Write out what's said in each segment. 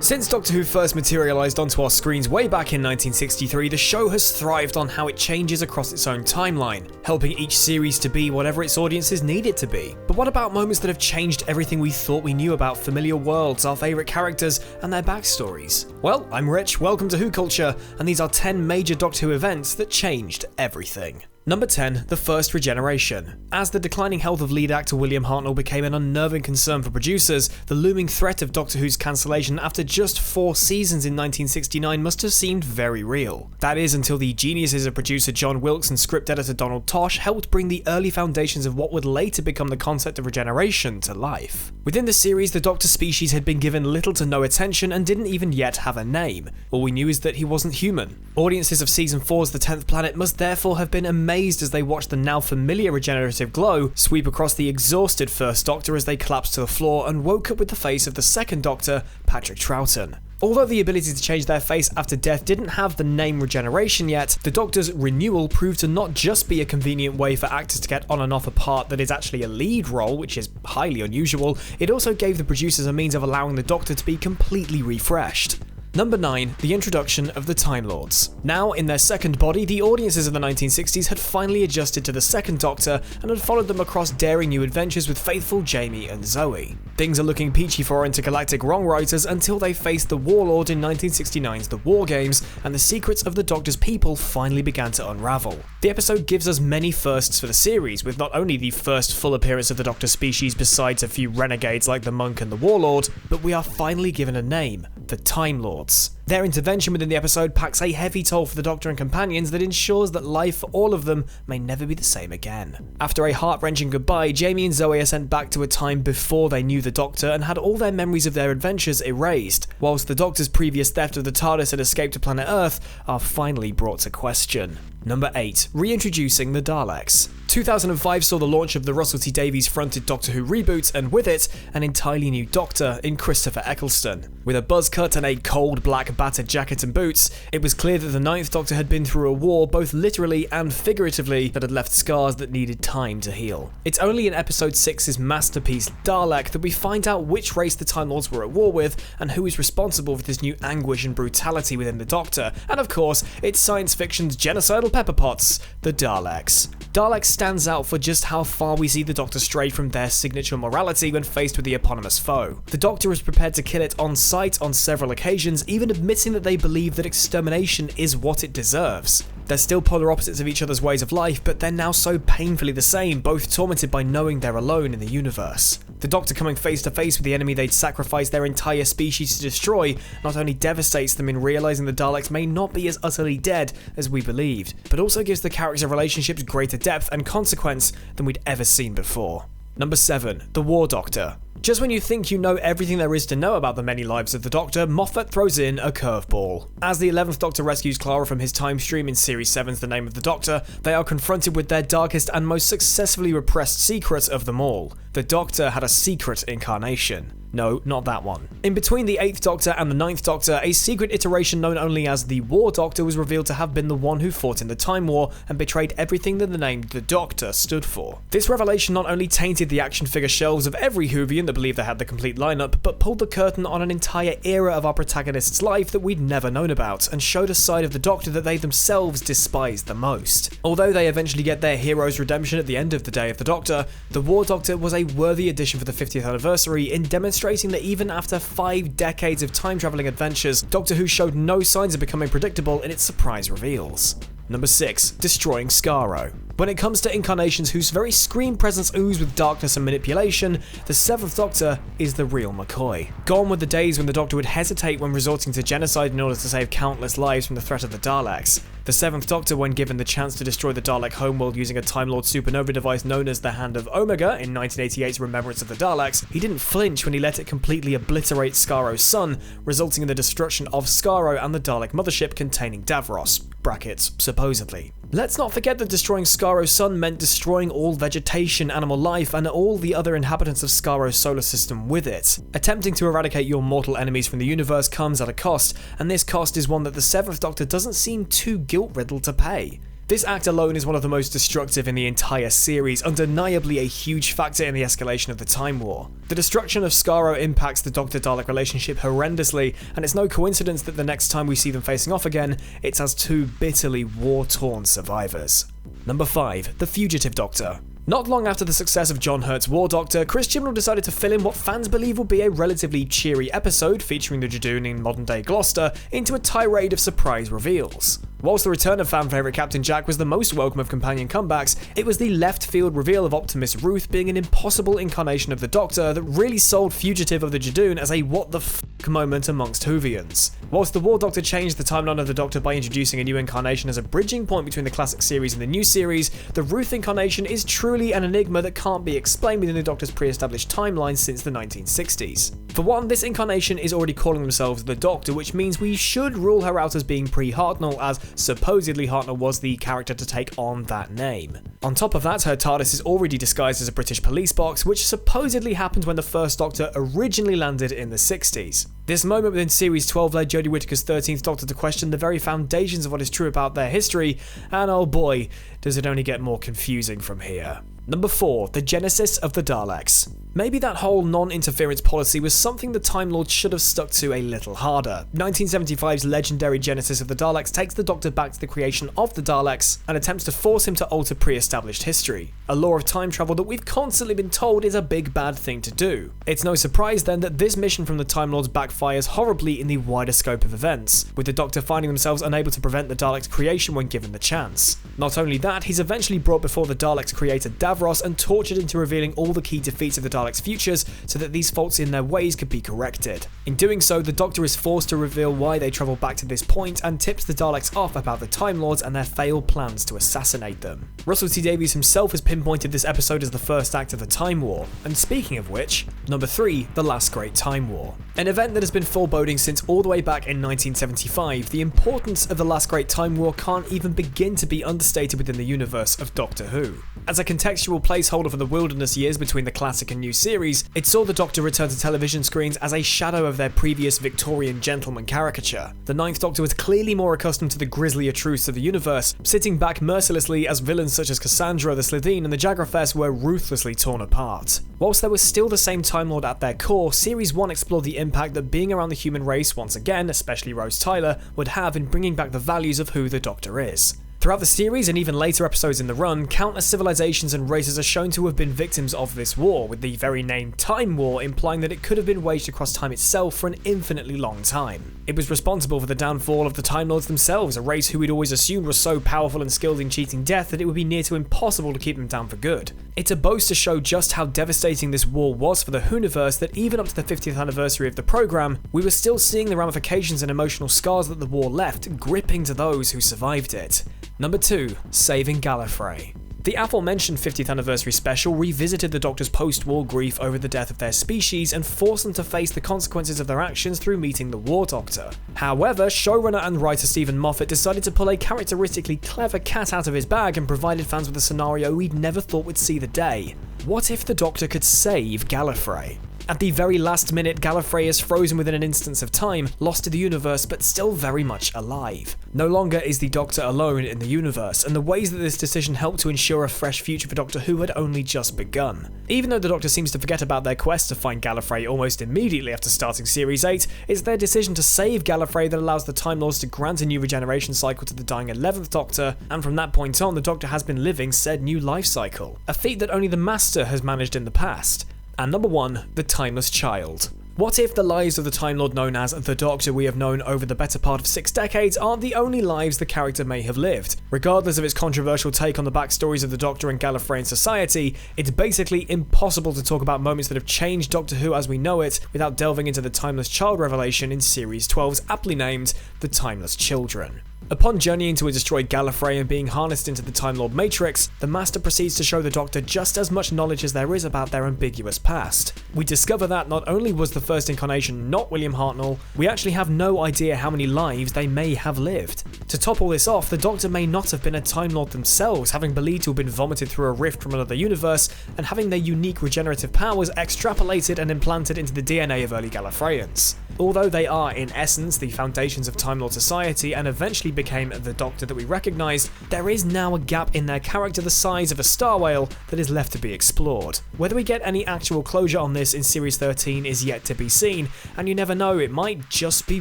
Since Doctor Who first materialised onto our screens way back in 1963, the show has thrived on how it changes across its own timeline, helping each series to be whatever its audiences need it to be. But what about moments that have changed everything we thought we knew about familiar worlds, our favourite characters, and their backstories? Well, I'm Rich, welcome to WhoCulture, and these are 10 major Doctor Who events that changed everything. Number 10, the first regeneration. As the declining health of lead actor William Hartnell became an unnerving concern for producers, the looming threat of Doctor Who's cancellation after just 4 seasons in 1969 must have seemed very real. That is, until the geniuses of producer John Wilkes and script editor Donald Tosh helped bring the early foundations of what would later become the concept of regeneration to life. Within the series, the Doctor species had been given little to no attention and didn't even yet have a name. All we knew is that he wasn't human. Audiences of Season 4's The 10th Planet must therefore have been amazed as they watched the now familiar regenerative glow sweep across the exhausted First Doctor as they collapsed to the floor and woke up with the face of the Second Doctor, Patrick Troughton. Although the ability to change their face after death didn't have the name regeneration yet, the Doctor's renewal proved to not just be a convenient way for actors to get on and off a part that is actually a lead role, which is highly unusual, it also gave the producers a means of allowing the Doctor to be completely refreshed. Number 9, the introduction of the Time Lords. Now in their second body, the audiences of the 1960s had finally adjusted to the Second Doctor and had followed them across daring new adventures with faithful Jamie and Zoe. Things are looking peachy for intergalactic wrong writers until they faced the Warlord in 1969's The War Games, and the secrets of the Doctor's people finally began to unravel. The episode gives us many firsts for the series, with not only the first full appearance of the Doctor species besides a few renegades like the Monk and the Warlord, but we are finally given a name, the Time Lords. Their intervention within the episode packs a heavy toll for the Doctor and companions that ensures that life for all of them may never be the same again. After a heart-wrenching goodbye, Jamie and Zoe are sent back to a time before they knew the Doctor and had all their memories of their adventures erased, whilst the Doctor's previous theft of the TARDIS and escape to planet Earth are finally brought to question. Number 8, reintroducing the Daleks. 2005 saw the launch of the Russell T Davies fronted Doctor Who reboot, and with it, an entirely new Doctor in Christopher Eccleston. With a buzz cut and a cold black battered jacket and boots, it was clear that the 9th Doctor had been through a war, both literally and figuratively, that had left scars that needed time to heal. It's only in episode 6's masterpiece Dalek that we find out which race the Time Lords were at war with and who is responsible for this new anguish and brutality within the Doctor, and of course, it's science fiction's genocidal pepperpots, the Daleks. Daleks stands out for just how far we see the Doctor stray from their signature morality when faced with the eponymous foe. The Doctor is prepared to kill it on sight on several occasions, even admitting that they believe that extermination is what it deserves. They're still polar opposites of each other's ways of life, but they're now so painfully the same, both tormented by knowing they're alone in the universe. The Doctor coming face to face with the enemy they'd sacrificed their entire species to destroy not only devastates them in realising the Daleks may not be as utterly dead as we believed, but also gives the character relationships greater depth and consequence than we'd ever seen before. Number 7, the War Doctor. Just when you think you know everything there is to know about the many lives of the Doctor, Moffat throws in a curveball. As the 11th Doctor rescues Clara from his time stream in Series 7's The Name of the Doctor, they are confronted with their darkest and most successfully repressed secret of them all. The Doctor had a secret incarnation. No, not that one. In between the 8th Doctor and the 9th Doctor, a secret iteration known only as the War Doctor was revealed to have been the one who fought in the Time War and betrayed everything that the name The Doctor stood for. This revelation not only tainted the action figure shelves of every Whovian that believed they had the complete lineup, but pulled the curtain on an entire era of our protagonist's life that we'd never known about, and showed a side of the Doctor that they themselves despised the most. Although they eventually get their hero's redemption at the end of the Day of the Doctor, the War Doctor was a worthy addition for the 50th anniversary in demonstrating that even after 5 decades of time-travelling adventures, Doctor Who showed no signs of becoming predictable in its surprise reveals. Number 6, destroying Skaro. When it comes to incarnations whose very screen presence ooze with darkness and manipulation, the 7th Doctor is the real McCoy. Gone were the days when the Doctor would hesitate when resorting to genocide in order to save countless lives from the threat of the Daleks. The 7th Doctor, when given the chance to destroy the Dalek homeworld using a Time Lord supernova device known as the Hand of Omega in 1988's Remembrance of the Daleks, he didn't flinch when he let it completely obliterate Skaro's sun, resulting in the destruction of Skaro and the Dalek mothership containing Davros. Brackets, supposedly. Let's not forget that destroying Skaro's sun meant destroying all vegetation, animal life, and all the other inhabitants of Skaro's solar system with it. Attempting to eradicate your mortal enemies from the universe comes at a cost, and this cost is one that the 7th Doctor doesn't seem too guilt-riddled to pay. This act alone is one of the most destructive in the entire series, undeniably a huge factor in the escalation of the Time War. The destruction of Skaro impacts the Doctor-Dalek relationship horrendously, and it's no coincidence that the next time we see them facing off again, it's as two bitterly war-torn survivors. Number 5. The Fugitive Doctor. Not long after the success of John Hurt's War Doctor, Chris Chibnall decided to fill in what fans believe will be a relatively cheery episode featuring the Judoon in modern-day Gloucester into a tirade of surprise reveals. Whilst the return of fan favourite Captain Jack was the most welcome of companion comebacks, it was the left-field reveal of Optimus Ruth being an impossible incarnation of the Doctor that really sold Fugitive of the Judoon as a what the f*** moment amongst Whovians. Whilst the War Doctor changed the timeline of the Doctor by introducing a new incarnation as a bridging point between the classic series and the new series, the Ruth incarnation is truly an enigma that can't be explained within the Doctor's pre-established timeline since the 1960s. For one, this incarnation is already calling themselves the Doctor, which means we should rule her out as being pre-Hartnell, as supposedly Hartnell was the character to take on that name. On top of that, her TARDIS is already disguised as a British police box, which supposedly happened when the first Doctor originally landed in the 60s. This moment within Series 12 led Jodie Whittaker's 13th Doctor to question the very foundations of what is true about their history, and oh boy, does it only get more confusing from here. Number 4. The Genesis of the Daleks. Maybe that whole non-interference policy was something the Time Lords should have stuck to a little harder. 1975's legendary Genesis of the Daleks takes the Doctor back to the creation of the Daleks and attempts to force him to alter pre-established history. A law of time travel that we've constantly been told is a big bad thing to do. It's no surprise then that this mission from the Time Lords backfires horribly in the wider scope of events, with the Doctor finding themselves unable to prevent the Daleks' creation when given the chance. Not only that, he's eventually brought before the Daleks' creator Davros and tortured into revealing all the key defeats of the Daleks' futures so that these faults in their ways could be corrected. In doing so, the Doctor is forced to reveal why they travel back to this point and tips the Daleks off about the Time Lords and their failed plans to assassinate them. Russell T Davies himself has pinpointed this episode as the first act of the Time War, and speaking of which, number 3, The Last Great Time War. An event that has been foreboding since all the way back in 1975, the importance of the Last Great Time War can't even begin to be understated within the universe of Doctor Who. As a contextual placeholder for the wilderness years between the classic and new series, it saw the Doctor return to television screens as a shadow of their previous Victorian gentleman caricature. The Ninth Doctor was clearly more accustomed to the grislier truths of the universe, sitting back mercilessly as villains such as Cassandra, the Slitheen and the Jagrafess were ruthlessly torn apart. Whilst there was still the same Time Lord at their core, Series 1 explored the impact that being around the human race once again, especially Rose Tyler, would have in bringing back the values of who the Doctor is. Throughout the series and even later episodes in the run, countless civilizations and races are shown to have been victims of this war, with the very name Time War implying that it could have been waged across time itself for an infinitely long time. It was responsible for the downfall of the Time Lords themselves, a race who we'd always assumed was so powerful and skilled in cheating death that it would be near to impossible to keep them down for good. It's a boast to show just how devastating this war was for the Whoniverse that even up to the 50th anniversary of the programme, we were still seeing the ramifications and emotional scars that the war left, gripping to those who survived it. Number 2. Saving Gallifrey. The aforementioned 50th anniversary special revisited the Doctor's post-war grief over the death of their species and forced them to face the consequences of their actions through meeting the War Doctor. However, showrunner and writer Stephen Moffat decided to pull a characteristically clever cat out of his bag and provided fans with a scenario we'd never thought would see the day. What if the Doctor could save Gallifrey? At the very last minute, Gallifrey is frozen within an instance of time, lost to the universe but still very much alive. No longer is the Doctor alone in the universe, and the ways that this decision helped to ensure a fresh future for Doctor Who had only just begun. Even though the Doctor seems to forget about their quest to find Gallifrey almost immediately after starting Series 8, it's their decision to save Gallifrey that allows the Time Lords to grant a new regeneration cycle to the dying 11th Doctor, and from that point on the Doctor has been living said new life cycle, a feat that only the Master has managed in the past. And number 1, the Timeless Child. What if the lives of the Time Lord known as the Doctor we have known over the better part of 6 decades aren't the only lives the character may have lived? Regardless of its controversial take on the backstories of the Doctor and Gallifreyan society, it's basically impossible to talk about moments that have changed Doctor Who as we know it without delving into the Timeless Child revelation in Series 12's aptly named The Timeless Children. Upon journeying to a destroyed Gallifrey and being harnessed into the Time Lord Matrix, the Master proceeds to show the Doctor just as much knowledge as there is about their ambiguous past. We discover that not only was the first incarnation not William Hartnell, we actually have no idea how many lives they may have lived. To top all this off, the Doctor may not have been a Time Lord themselves, having believed to have been vomited through a rift from another universe, and having their unique regenerative powers extrapolated and implanted into the DNA of early Gallifreyans. Although they are, in essence, the foundations of Time Lord society and eventually became the Doctor that we recognised, there is now a gap in their character the size of a star whale that is left to be explored. Whether we get any actual closure on this in Series 13 is yet to be seen, and you never know, it might just be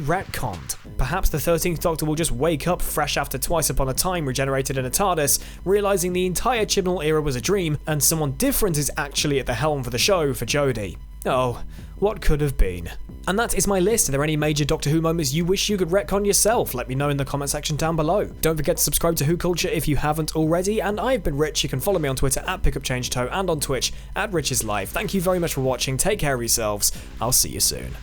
retconned. Perhaps the 13th Doctor will just wake up fresh after Twice Upon a Time regenerated in a TARDIS, realising the entire Chibnall era was a dream, and someone different is actually at the helm for the show for Jodie. Oh, what could have been? And that is my list. Are there any major Doctor Who moments you wish you could retcon yourself? Let me know in the comment section down below. Don't forget to subscribe to WhoCulture if you haven't already, and I've been Rich. You can follow me on Twitter at PickupChangeToe and on Twitch at RichIsLive. Thank you very much for watching, take care of yourselves, I'll see you soon.